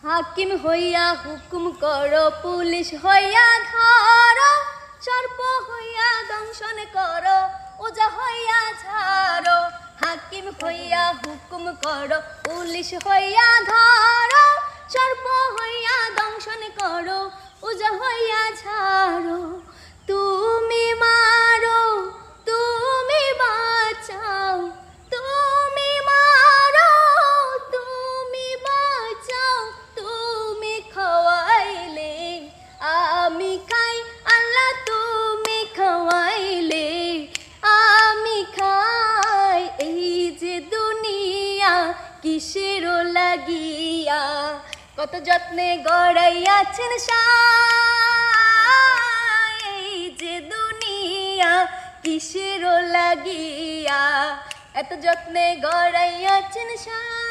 হাকিম হইয়া হুকুম করো, পুলিশ হইয়া ধরো, সর্প হইয়া দংশন করো, ওজা হইয়া ঝাড়ো। হাকিম হইয়া হুকুম করো, পুলিশ হইয়া ধরো, সর্প হইয়া দংশন করো, ওজা হইয়া ঝাড়ো। তুমি মারো, তুমি বাঁচাও, তুমি মারো, তুমি বাঁচাও, তুমি খাওয়াইলে আমি খাই, আল্লাহ তুমি খাওয়াইলে আমি খাই। এই যে দুনিয়া কিসের লাগিয়া, কত যত্নে গড়াইয়াছেন সাই। এই যে দুনিয়া কিসের লাগিয়া, এত যত্নে গড়াইয়াছেন সাই।